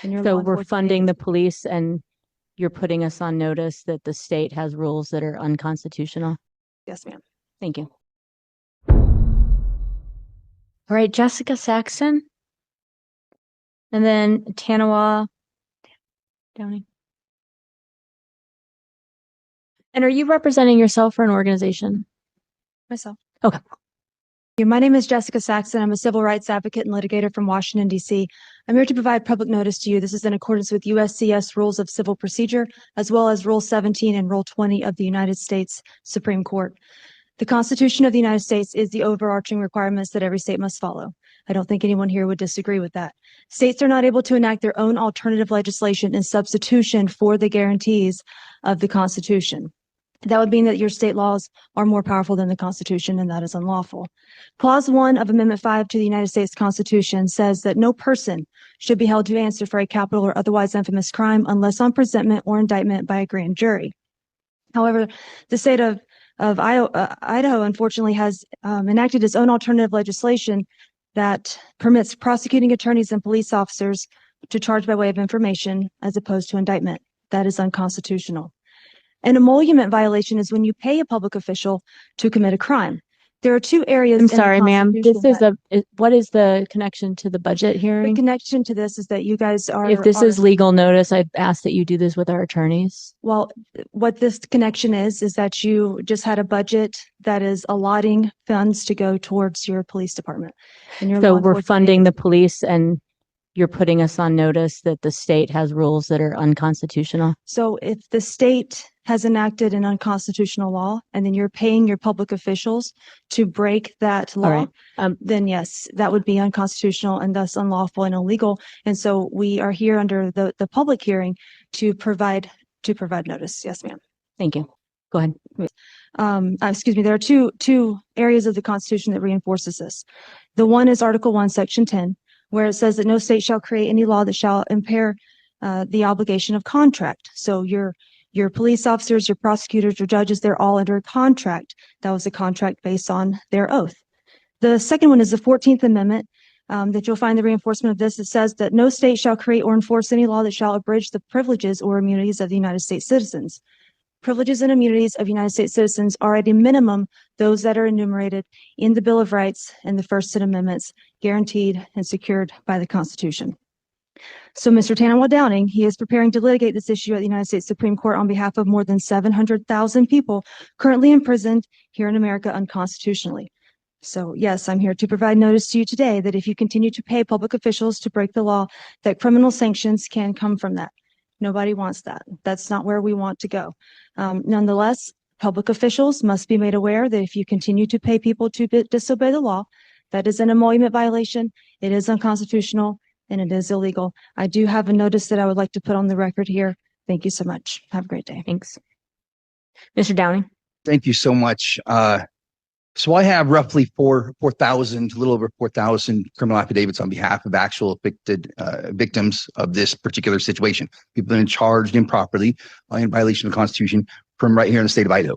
And your So law we're enforcement funding the agency. police and you're putting us on notice that the state has rules that are unconstitutional. Yes, ma'am. Thank you. All right, Jessica Saxon. And then Tanawa Downing. And are you representing yourself or an organization? Myself. Okay. My name is Jessica Saxon. I'm a civil rights advocate and litigator from Washington, D.C. I'm here to provide public notice to you. This is in accordance with USCS Rules of Civil Procedure, as well as Rule 17 and Rule 20 of the United States Supreme Court. The Constitution of the United States is the overarching requirements that every state must follow. I don't think anyone here would disagree with that. States are not able to enact their own alternative legislation in substitution for the guarantees of the Constitution. That would mean that your state laws are more powerful than the Constitution, and that is unlawful. Clause 1 of Amendment 5 to the United States Constitution says that no person should be held to answer for a capital or otherwise infamous crime unless on presentment or indictment by a grand jury. However, the state of Idaho, unfortunately, has enacted its own alternative legislation that permits prosecuting attorneys and police officers to charge by way of information as opposed to indictment. That is unconstitutional. An emolument violation is when you pay a public official to commit a crime. There are two areas. I'm sorry, ma'am. What is the connection to the budget The hearing? connection to this is that you guys are. If this is legal notice, I'd ask that you do this with our attorneys. Well, what this connection is that you just had a budget that is allotting funds to go towards your police department. And your So law we're enforcement funding the agency. police and you're putting us on notice that the state has rules that are unconstitutional. So if the state has enacted an unconstitutional law and then you're paying your public officials to break that law, then yes, that would be unconstitutional and thus unlawful and illegal. And so we are here under the public hearing to provide notice. Yes, ma'am. Thank you. Go ahead. Excuse me. There are two areas of the Constitution that reinforces this. The one is Article 1, Section 10, where it says that no state shall create any law that shall impair the obligation of contract. So your police officers, your prosecutors, your judges, they're all under a contract. That was a contract based on their oath. The second one is the 14th Amendment, that you'll find the reinforcement of this. It says that no state shall create or enforce any law that shall abridge the privileges or immunities of the United States citizens. Privileges and immunities of United States citizens are at a minimum those that are enumerated in the Bill of Rights and the First and Amendments, guaranteed and secured by the Constitution. So Mr. Tanawa Downing, he is preparing to litigate this issue at the United States Supreme Court on behalf of more than 700,000 people currently imprisoned here in America unconstitutionally. So yes, I'm here to provide notice to you today that if you continue to pay public officials to break the law, that criminal sanctions can come from that. Nobody wants that. That's not where we want to go. Nonetheless, public officials must be made aware that if you continue to pay people to disobey the law, that is an emolument violation, it is unconstitutional, and it is illegal. I do have a notice that I would like to put on the record here. Thank you so much. Have a great day. Thanks. Mr. Downing. Thank you so much. So I have roughly 4,000, a little over 4,000 criminal affidavits on behalf of actual affected victims of this particular situation. People have been charged improperly in violation of the Constitution from right here in the state of Idaho.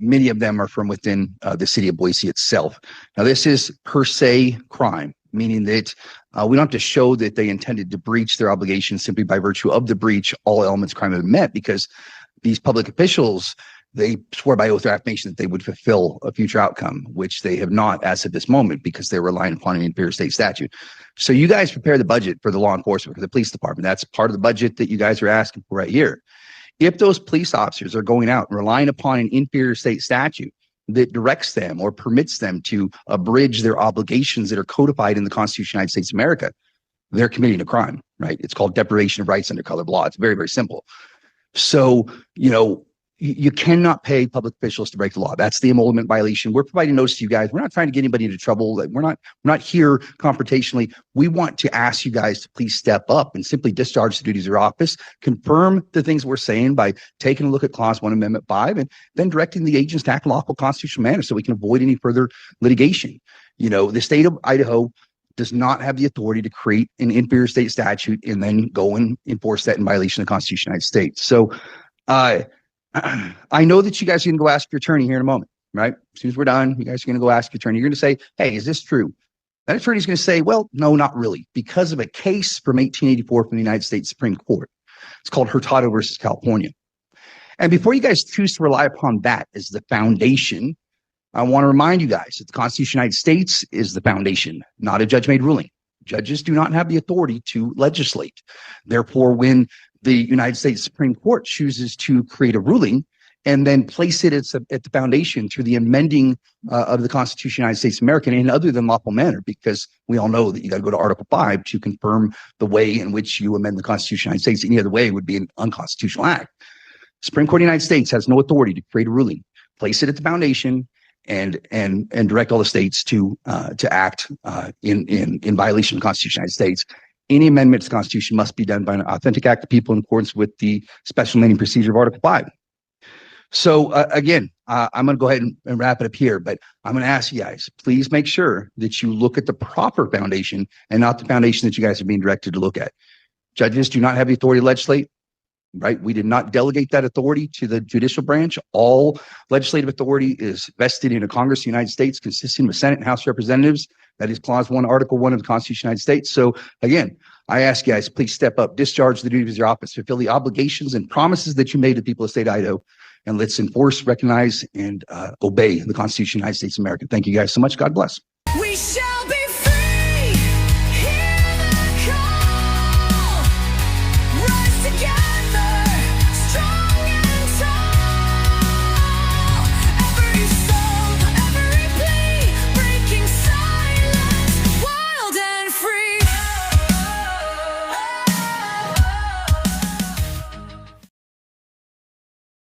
Many of them are from within the city of Boise itself. Now, this is per se crime, meaning that we don't have to show that they intended to breach their obligations simply by virtue of the breach. All elements of crime have been met because these public officials, they swore by oath or affirmation that they would fulfill a future outcome, which they have not as of this moment because they're relying upon an inferior state statute. So you guys prepare the budget for the law enforcement, for the police department. That's part of the budget that you guys are asking for right here. If those police officers are going out and relying upon an inferior state statute that directs them or permits them to abridge their obligations that are codified in the Constitution of the United States of America, they're committing a crime, right? It's called deprivation of rights under color of law. It's very, very simple. So, you cannot pay public officials to break the law. That's the emolument violation. We're providing notice to you guys. We're not trying to get anybody into trouble. We're not here confrontationally. We want to ask you guys to please step up and simply discharge the duties of your office, confirm the things we're saying by taking a look at Clause 1, Amendment 5, and then directing the agents to act in a lawful constitutional manner so we can avoid any further litigation. The state of Idaho does not have the authority to create an inferior state statute and then go and enforce that in violation of the Constitution of the United States. So, I know that you guys are going to go ask your attorney here in a moment, right? As soon as we're done, you guys are going to go ask your attorney. You're going to say, hey, is this true? That attorney is going to say, well, no, not really, because of a case from 1884 from the United States Supreme Court. It's called Hurtado versus California. And before you guys choose to rely upon that as the foundation, I want to remind you guys that the Constitution of the United States is the foundation, not a judge-made ruling. Judges do not have the authority to legislate. Therefore, when the United States Supreme Court chooses to create a ruling and then place it at the foundation through the amending of the Constitution of the United States of America in other than lawful manner, because we all know that you got to go to Article 5 to confirm the way in which you amend the Constitution of the United States. Any other way would be an unconstitutional act. Supreme Court of the United States has no authority to create a ruling, place it at the foundation, and direct all the states to act in violation of the Constitution of the United States. Any amendment to the Constitution must be done by an authentic act of people in accordance with the special amending procedure of Article 5. So again, I'm going to go ahead and wrap it up here, but I'm going to ask you guys, please make sure that you look at the proper foundation and not the foundation that you guys are being directed to look at. Judges do not have the authority to legislate. Right? We did not delegate that authority to the judicial branch. All legislative authority is vested in a Congress of the United States consisting of Senate and House Representatives. That is Clause 1, Article 1 of the Constitution of the United States. So again, I ask you guys, please step up, discharge the duties of your office, fulfill the obligations and promises that you made to the people of the state of Idaho, and let's enforce, recognize, and obey the Constitution of the United States of America. Thank you guys so much. God bless. We shall